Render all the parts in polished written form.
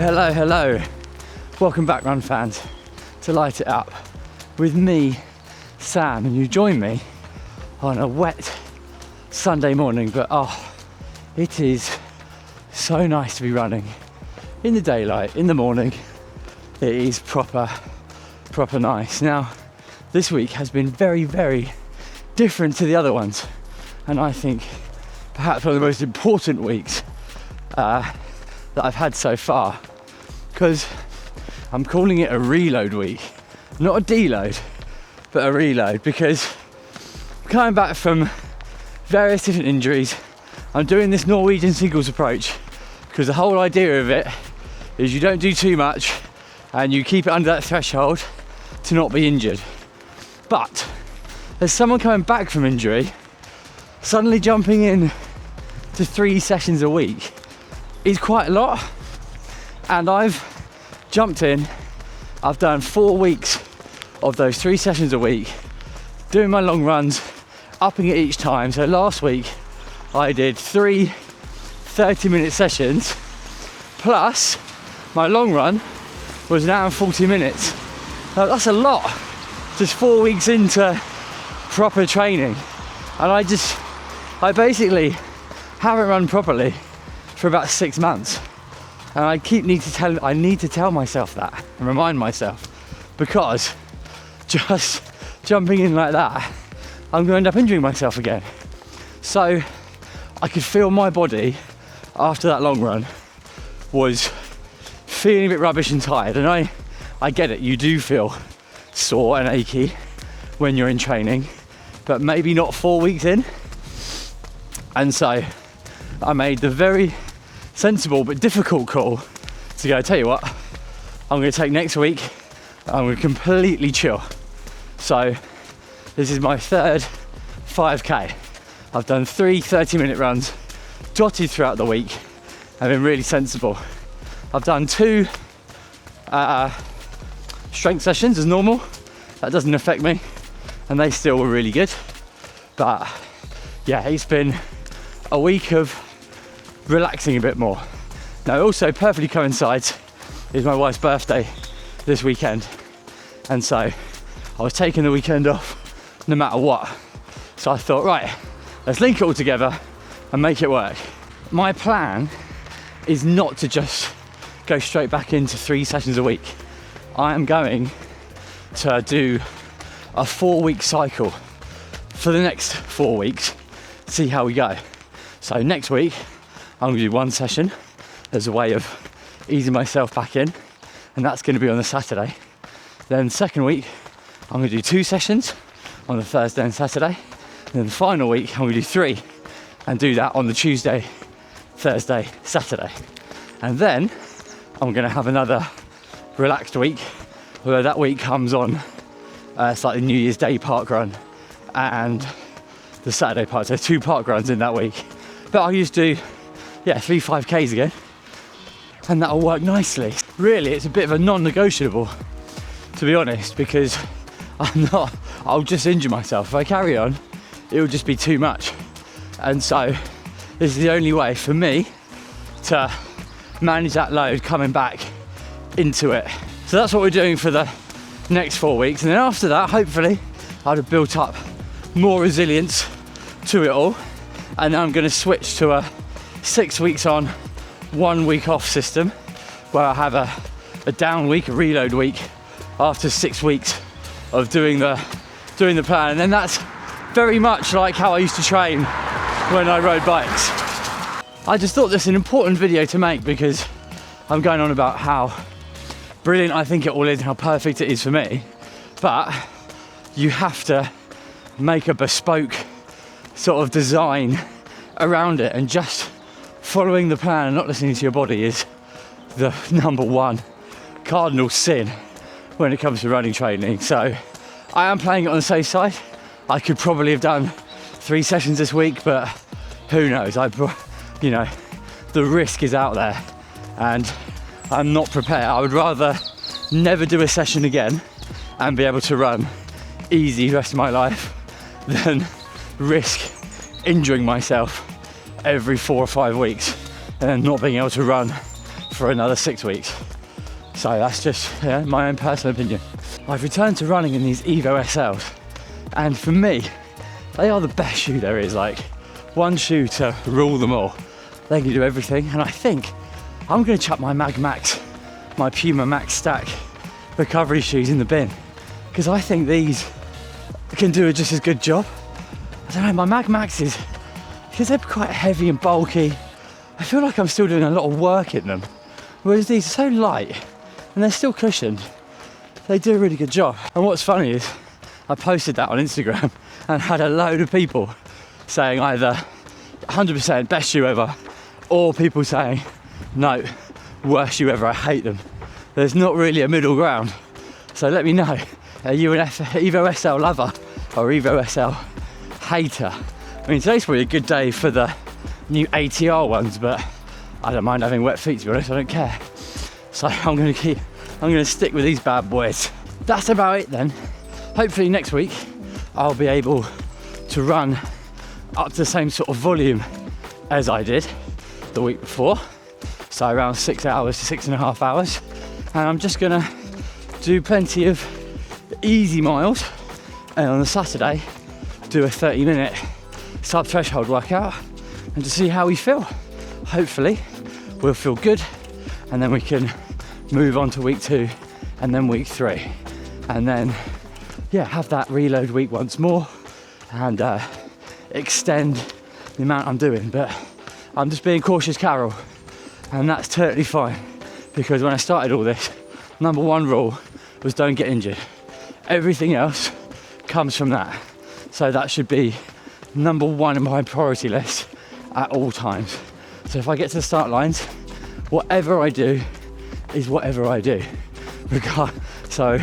Hello. Welcome back, run fans, to Light It Up with me, Sam, and you join me on a wet Sunday morning, but it is so nice to be running in the daylight, in the morning. It is proper nice. Now, this week has been very, very different to the other ones, and I think perhaps one of the most important weeks that I've had so far, because I'm calling it a reload week, not a deload, but a reload, because I'm coming back from various different injuries. I'm doing this Norwegian Singles Approach because the whole idea of it is you don't do too much and you keep it under that threshold to not be injured. But as someone coming back from injury, suddenly jumping in to 3 sessions a week is quite a lot, and I've jumped in. I've done 4 weeks of those 3 sessions a week, doing my long runs, upping it each time. So last week I did 3 30-minute sessions, plus my long run was an hour and 40 minutes. Now that's a lot, just 4 weeks into proper training, and I basically haven't run properly for about 6 months, and I need to tell myself that and remind myself, because just jumping in like that, I'm going to end up injuring myself again. So I could feel my body after that long run was feeling a bit rubbish and tired, and I get it, you do feel sore and achy when you're in training, but maybe not 4 weeks in. And so I made the very sensible but difficult call to go, tell you what, I'm going to take next week, I'm going to completely chill. So this is my third 5k. I've done 3 30-minute runs dotted throughout the week. I've been really sensible. I've done 2 strength sessions as normal. That doesn't affect me, and they still were really good. But yeah, it's been a week of relaxing a bit more. Now, it also perfectly coincides is my wife's birthday this weekend, and so I was taking the weekend off no matter what. So I thought, right, let's link it all together and make it work. My plan is not to just go straight back into 3 sessions a week. I am going to do a 4-week cycle for the next 4 weeks, see how we go. So next week I'm going to do 1 session as a way of easing myself back in, and that's going to be on the Saturday. Then second week I'm going to do 2 sessions on the Thursday and Saturday, and then the final week I'm going to do 3 and do that on the Tuesday, Thursday, Saturday. And then I'm going to have another relaxed week, although that week comes on it's like the New Year's Day park run and the Saturday park, so 2 park runs in that week. But I'll just do 3 5Ks again, and that'll work nicely. Really, it's a bit of a non-negotiable, to be honest, because I'll just injure myself. If I carry on, it'll just be too much. And so this is the only way for me to manage that load coming back into it. So that's what we're doing for the next 4 weeks, and then after that, hopefully I'd have built up more resilience to it all, and then I'm going to switch to a 6 weeks on, 1 week off system, where I have a down week, a reload week, after 6 weeks of doing the plan. And then that's very much like how I used to train when I rode bikes. I just thought this an important video to make, because I'm going on about how brilliant I think it all is and how perfect it is for me, but you have to make a bespoke sort of design around it, and just following the plan and not listening to your body is the #1 cardinal sin when it comes to running training. So I am playing it on the safe side. I could probably have done 3 sessions this week, but who knows? The risk is out there, and I'm not prepared. I would rather never do a session again and be able to run easy the rest of my life than risk injuring myself every 4 or 5 weeks and then not being able to run for another 6 weeks. So that's just my own personal opinion. I've returned to running in these Evo SLs, and for me, they are the best shoe there is. Like, one shoe to rule them all. They can do everything, and I think I'm going to chuck my Mag Max, my Puma Max Stack recovery shoes in the bin, because I think these can do just as good job. I don't know, my Mag Maxes, because they're quite heavy and bulky, I feel like I'm still doing a lot of work in them, whereas these are so light and they're still cushioned. They do a really good job. And what's funny is I posted that on Instagram and had a load of people saying either 100% best shoe ever, or people saying no, worst shoe ever, I hate them. There's not really a middle ground. So let me know, are you an Evo SL lover or Evo SL hater? I mean, today's probably a good day for the new ATR ones, but I don't mind having wet feet, to be honest, I don't care. So I'm gonna stick with these bad boys. That's about it then. Hopefully next week I'll be able to run up to the same sort of volume as I did the week before. So around 6 hours to 6.5 hours. And I'm just gonna do plenty of easy miles, and on the Saturday do a 30-minute sub-threshold workout, and to see how we feel. Hopefully we'll feel good, and then we can move on to week 2 and then week 3, and then have that reload week once more and extend the amount I'm doing. But I'm just being cautious, Carol, and that's totally fine, because when I started all this, number 1 rule was don't get injured. Everything else comes from that. So that should be number 1 in my priority list at all times. So if I get to the start lines, whatever I do is whatever I do. So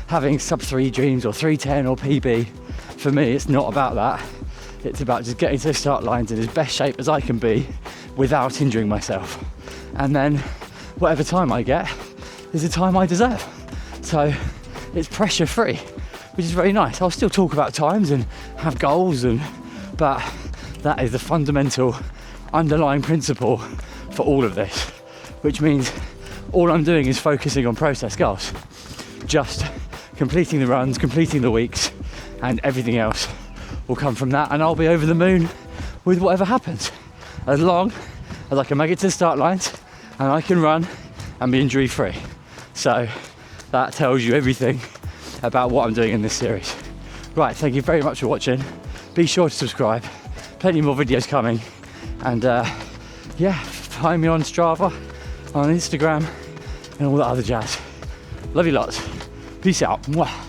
having sub 3 dreams or 310 or PB, for me it's not about that. It's about just getting to the start lines in as best shape as I can be without injuring myself. And then whatever time I get is the time I deserve. So it's pressure free, which is very nice. I'll still talk about times and have goals, but that is the fundamental underlying principle for all of this, which means all I'm doing is focusing on process goals, just completing the runs, completing the weeks, and everything else will come from that, and I'll be over the moon with whatever happens, as long as I can make it to the start lines and I can run and be injury free. So that tells you everything about what I'm doing in this series. Right, thank you very much for watching. Be sure to subscribe, plenty more videos coming, and find me on Strava, on Instagram, and all that other jazz. Love you lots. Peace out. Mwah.